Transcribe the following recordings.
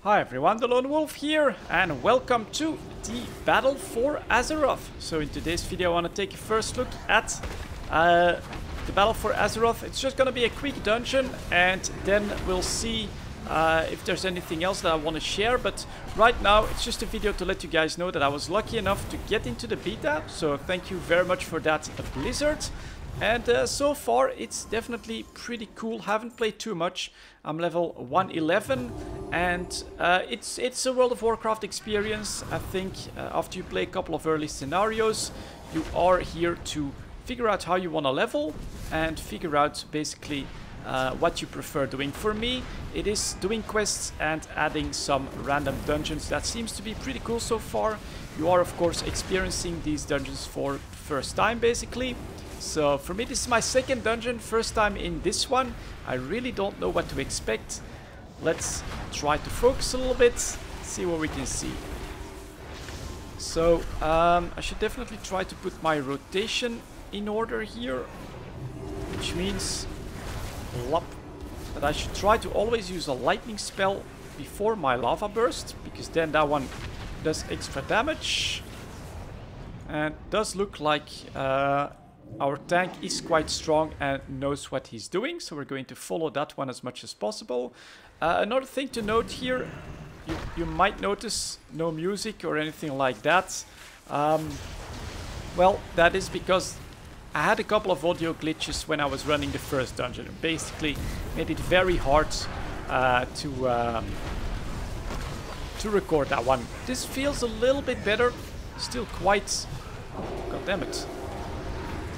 Hi everyone, delonewolf here, and welcome to the Battle for Azeroth. So in today's video I want to take a first look at the Battle for Azeroth. It's just going to be a quick dungeon, and then we'll see if there's anything else that I want to share. But right now it's just a video to let you guys know that I was lucky enough to get into the beta. So thank you very much for that, Blizzard. And so far it's definitely pretty cool. Haven't played too much. I'm level 111, and it's a World of Warcraft experience. I think after you play a couple of early scenarios, you are here to figure out how you want to level and figure out basically what you prefer doing. For me, it is doing quests and adding some random dungeons. That seems to be pretty cool so far. You are of course experiencing these dungeons for the first time basically. So for me this is my second dungeon, first time in this one. I really don't know what to expect. Let's try to focus a little bit, see what we can see. So I should definitely try to put my rotation in order here, which means that I should try to always use a lightning spell before my lava burst, because then that one does extra damage. And it does look like our tank is quite strong and knows what he's doing, so we're going to follow that one as much as possible. Another thing to note here, you might notice no music or anything like that. Well, that is because I had a couple of audio glitches when I was running the first dungeon. It basically made it very hard to record that one. This feels a little bit better, still quite... God damn it.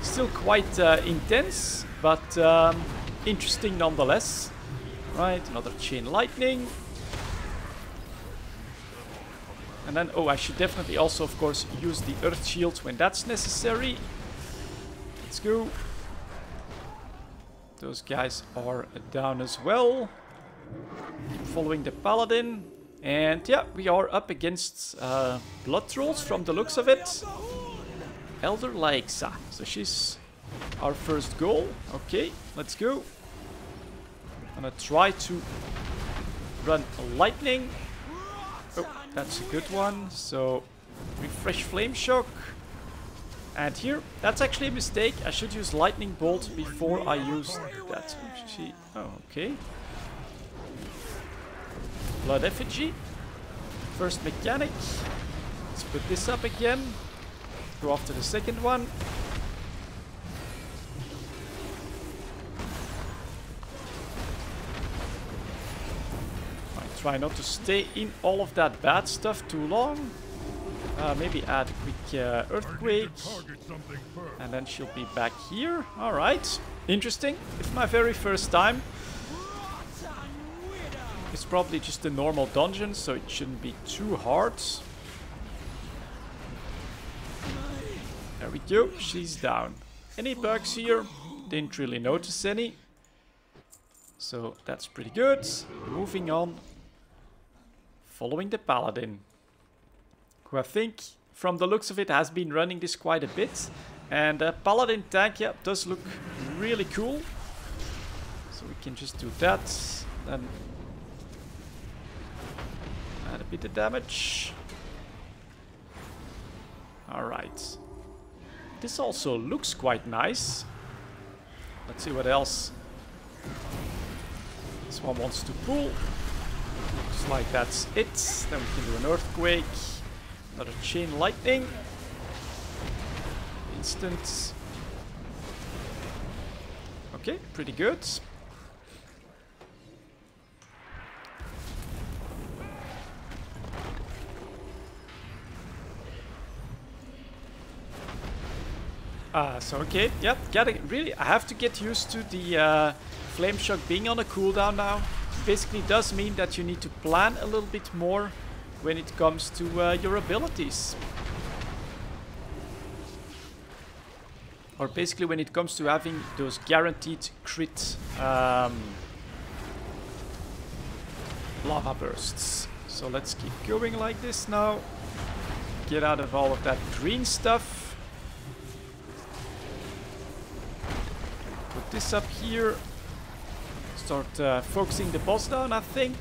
Still quite intense, but interesting nonetheless. Right, another chain lightning. And then, oh, I should definitely also, of course, use the earth shield when that's necessary. Let's go. Those guys are down as well. Keep following the paladin. And yeah, we are up against blood trolls from the looks of it. Elder Laixa, so she's our first goal. Okay, let's go. I'm gonna try to run a lightning. Oh, that's a good one. So refresh flame shock. And here, that's actually a mistake. I should use lightning bolt before I use that. Oh, okay. Blood effigy. First mechanic. Let's put this up again. Go after the second one. I try not to stay in all of that bad stuff too long. Maybe add a quick earthquake. And then she'll be back here. Alright. Interesting. It's my very first time. It's probably just a normal dungeon, so it shouldn't be too hard. There we go, she's down. Any bugs here? Didn't really notice any. So that's pretty good. Moving on. Following the paladin, who I think, from the looks of it, has been running this quite a bit. And paladin tank, yeah, does look really cool. So we can just do that. Then add a bit of damage. Alright. This also looks quite nice. Let's see what else this one wants to pull. Looks like that's it. Then we can do an earthquake. Another chain lightning. Instant. Okay, pretty good. So okay, yep, I have to get used to the flame shock being on a cooldown now. Basically does mean that you need to plan a little bit more when it comes to your abilities. Or basically when it comes to having those guaranteed crit lava bursts. So let's keep going like this now. Get out of all of that green stuff. Put this up here. Start focusing the boss down, I think.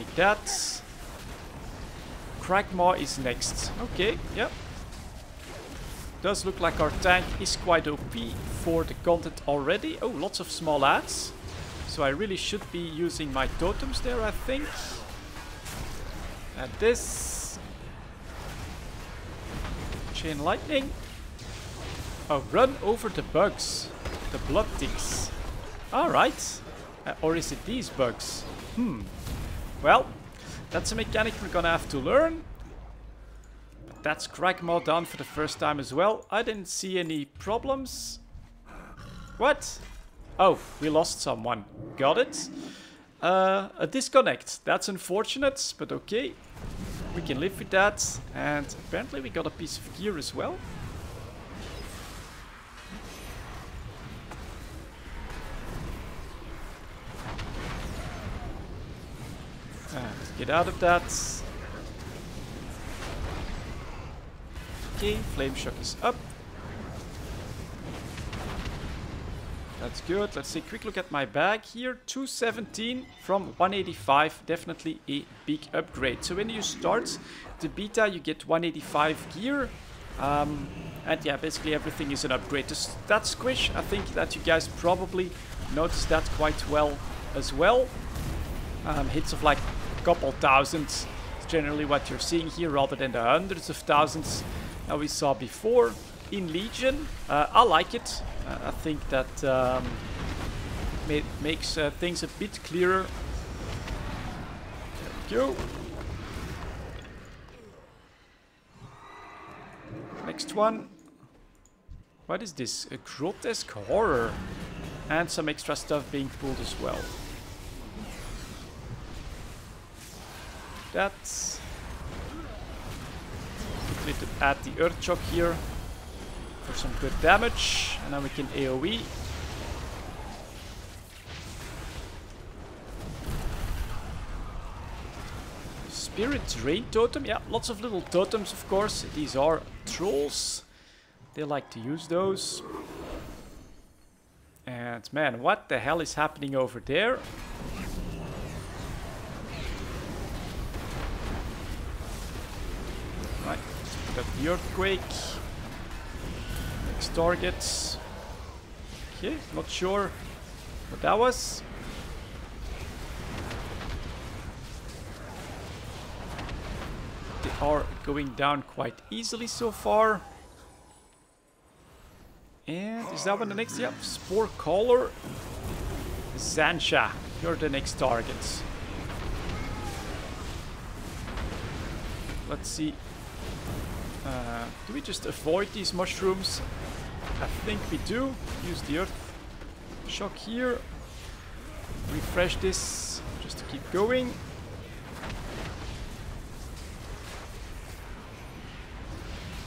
like that. Cragmaw is next. Okay, yep. Does look like our tank is quite OP for the content already. Oh, lots of small ads. So I really should be using my totems there, I think. And this. Chain lightning. Oh, run over the bugs. The blood ticks. Alright. Or is it these bugs? Well, that's a mechanic we're gonna have to learn. But that's Cragmaw down for the first time as well. I didn't see any problems. What? Oh, we lost someone. Got it. A disconnect. That's unfortunate, but okay. We can live with that. And apparently we got a piece of gear as well. Let's get out of that. Okay, Flame Shock is up. That's good. Let's take a quick look at my bag here. 217 from 185. Definitely a big upgrade. So when you start the beta, you get 185 gear. And yeah, basically everything is an upgrade. That squish, I think that you guys probably noticed that quite well as well. Hits of like a couple thousand is generally what you're seeing here, rather than the hundreds of thousands that we saw before in Legion. I like it. I think that makes things a bit clearer. There we go. Next one. What is this? A grotesque horror. And some extra stuff being pulled as well. That's... We need to add the Earth Shock here for some good damage. And then we can AoE. Spirit Drain Totem. Yeah, lots of little totems, of course. These are trolls. They like to use those. And man, what the hell is happening over there? Right, let's put up the Earthquake. Next target. Okay, not sure what that was. They are going down quite easily so far. And is that one the next? Yep, Spore Caller. Zansha, you're the next target. Let's see. Do we just avoid these mushrooms? I think we do. Use the Earth Shock here. Refresh this just to keep going.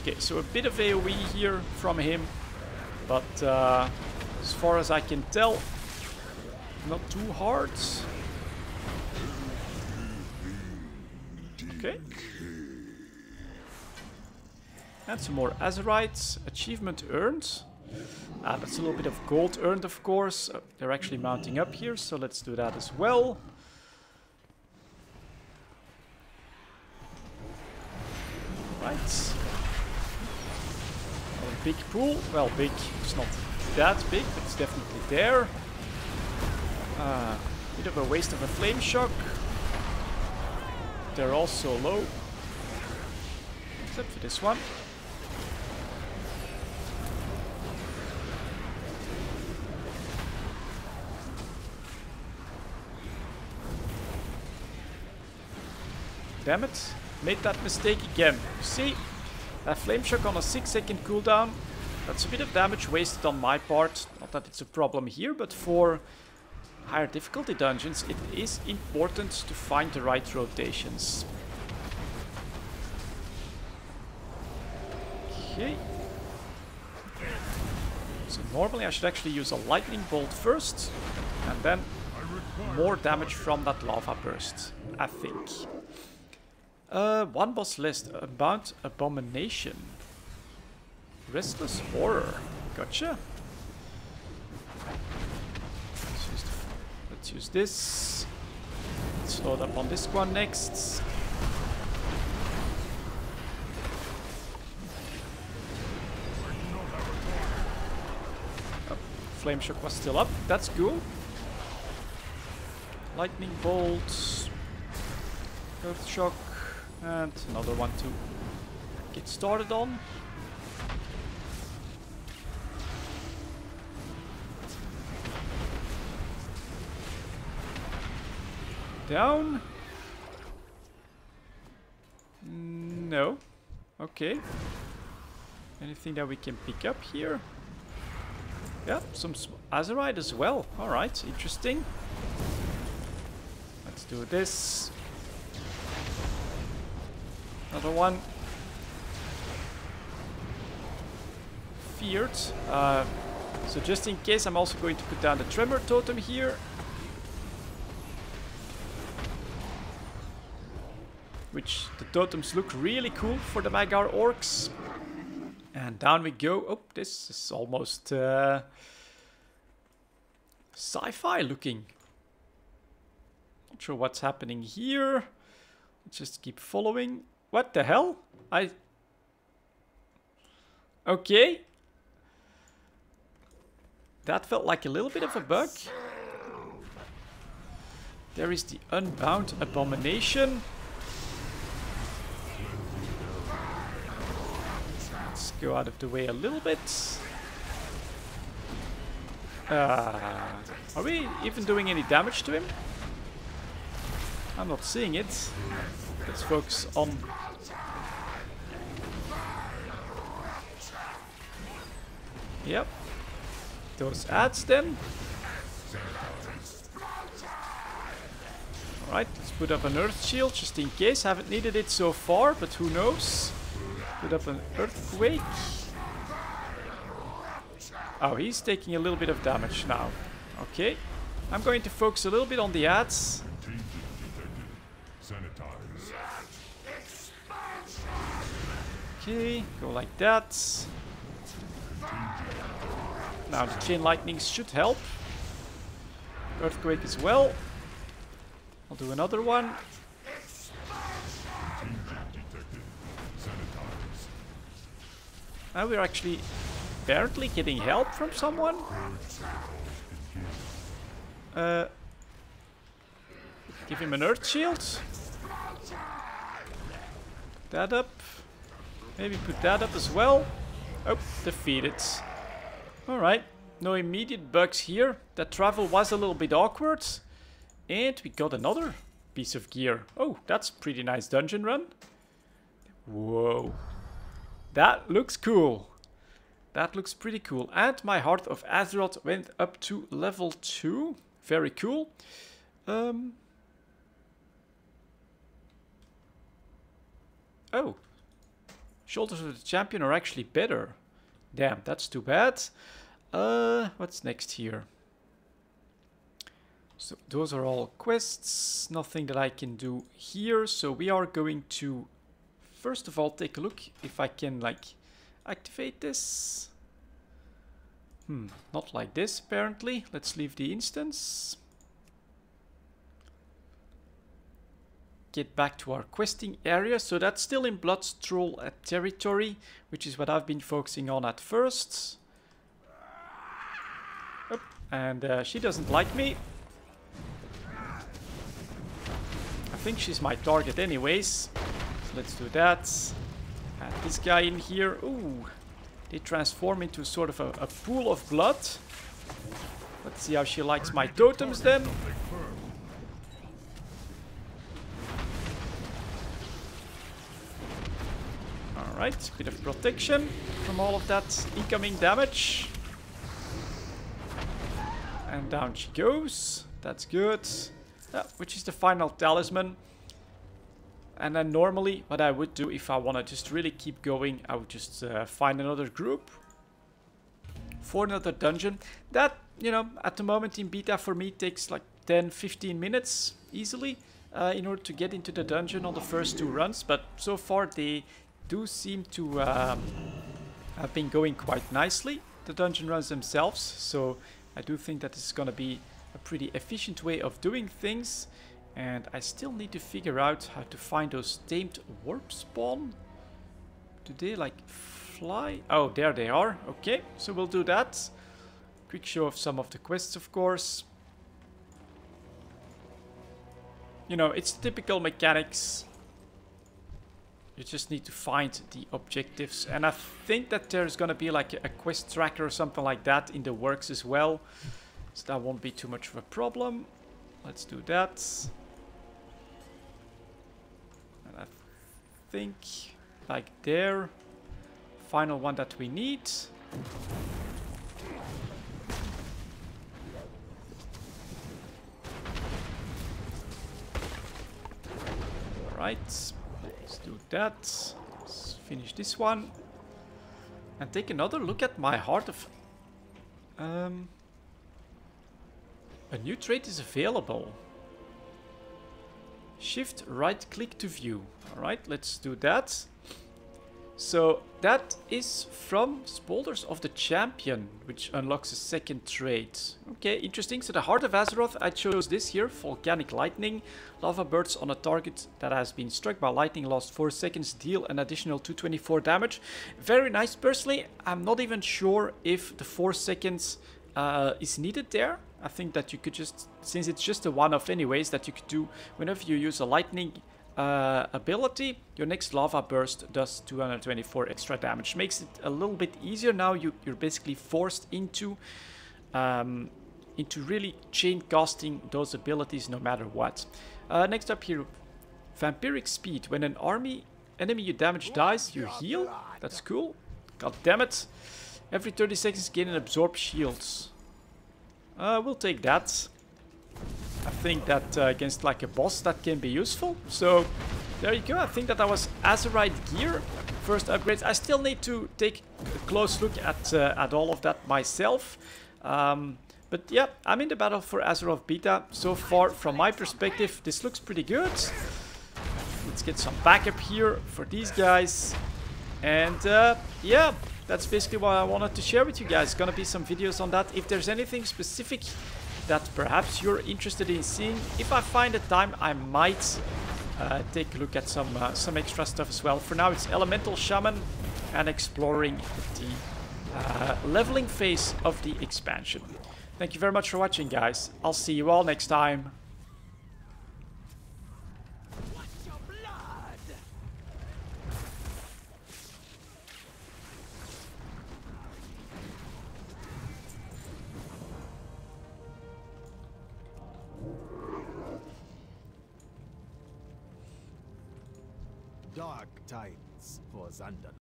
Okay, so a bit of AoE here from him. But as far as I can tell, not too hard. Okay. And some more Azerites. Achievement earned. That's a little bit of gold earned, of course. They're actually mounting up here, so let's do that as well. Right. Big pool. Well, big. It's not that big, but it's definitely there. Bit of a waste of a Flame Shock. They're also low. Except for this one. Damn it. Made that mistake again. See? That Flame Shock on a 6-second cooldown. That's a bit of damage wasted on my part. Not that it's a problem here, but for higher difficulty dungeons, it is important to find the right rotations. Okay. So normally I should actually use a Lightning Bolt first, and then more damage from that Lava Burst, I think. One boss list about Abomination. Restless Horror. Gotcha. Let's use this. Let's load up on this one next. Oh, Flame Shock was still up. That's cool. Lightning Bolt. Earth Shock. And another one to get started on. Down. No. Okay. Anything that we can pick up here? Yeah, some Azerite as well. Alright, interesting. Let's do this. Another one. Feared. So just in case, I'm also going to put down the Tremor Totem here. Which the totems look really cool for the Magyar orcs. And down we go. Oh, this is almost sci-fi looking. Not sure what's happening here. Let's just keep following. What the hell? Okay. That felt like a little bit of a bug. There is the Unbound Abomination. Let's go out of the way a little bit. Are we even doing any damage to him? I'm not seeing it. Let's focus on... Yep. Those ads then. Alright, let's put up an Earth Shield just in case. Haven't needed it so far, but who knows. Put up an Earthquake. Oh, he's taking a little bit of damage now. Okay. I'm going to focus a little bit on the ads. Okay, go like that. Now the Chain Lightnings should help. Earthquake as well. I'll do another one. Now we're actually apparently getting help from someone. Give him an Earth Shield. Put that up. Maybe put that up as well. Oh, defeated. Alright, no immediate bugs here. That travel was a little bit awkward. And we got another piece of gear. Oh, that's a pretty nice dungeon run. Whoa. That looks cool. That looks pretty cool. And my Heart of Azeroth went up to level 2. Very cool. Oh. Shoulders of the Champion are actually better. Damn, that's too bad. What's next here? So those are all quests. Nothing that I can do here. So we are going to first of all take a look if I can like activate this. Not like this apparently. Let's leave the instance. Get back to our questing area. So that's still in Bloodstroll territory, which is what I've been focusing on at first. Oh, and she doesn't like me. I think she's my target anyways. So let's do that. Add this guy in here. Ooh, they transform into sort of a pool of blood. Let's see how she likes my totems then. Alright, bit of protection from all of that incoming damage. And down she goes. That's good. Which is the final talisman. And then normally what I would do if I want to just really keep going, I would just find another group for another dungeon. That, you know, at the moment in beta for me takes like 10-15 minutes easily in order to get into the dungeon on the first 2 runs. But so far they do seem to have been going quite nicely, the dungeon runs themselves. So I do think that this is going to be a pretty efficient way of doing things. And I still need to figure out how to find those tamed warp spawn. Do they like fly? Oh, there they are. Okay, so we'll do that. Quick show of some of the quests, of course. You know, it's typical mechanics. You just need to find the objectives. And I think that there's gonna be like a quest tracker or something like that in the works as well. So that won't be too much of a problem. Let's do that. And I think like there. Final one that we need. Alright. Let's do that. Let's finish this one. And take another look at my Heart of... a new trait is available. Shift right click to view. Alright, let's do that. So that is from Spolders of the Champion, which unlocks a second trait. Okay, interesting. So the Heart of Azeroth, I chose this here, Volcanic Lightning. Lava bursts on a target that has been struck by lightning last 4 seconds, deal an additional 224 damage. Very nice. Personally, I'm not even sure if the 4 seconds is needed there. I think that you could just, since it's just a one-off anyways, that you could do whenever you use a lightning ability, your next lava burst does 224 extra damage. Makes it a little bit easier now. You're basically forced into really chain casting those abilities no matter what. Next up here, Vampiric Speed. When an enemy you damage dies, you heal. That's cool. God damn it. Every 30 seconds gain and absorb shields. We'll take that. I think that against like a boss that can be useful. So there you go. I think that was Azerite gear. First upgrades. I still need to take a close look at all of that myself. But yeah, I'm in the Battle for Azeroth beta. So far, from my perspective, this looks pretty good. Let's get some backup here for these guys. And yeah, that's basically what I wanted to share with you guys. Gonna be some videos on that. If there's anything specific that perhaps you're interested in seeing, if I find the time, I might take a look at some extra stuff as well. For now, it's Elemental Shaman and exploring the leveling phase of the expansion. Thank you very much for watching, guys. I'll see you all next time. Dark tides for Xandar.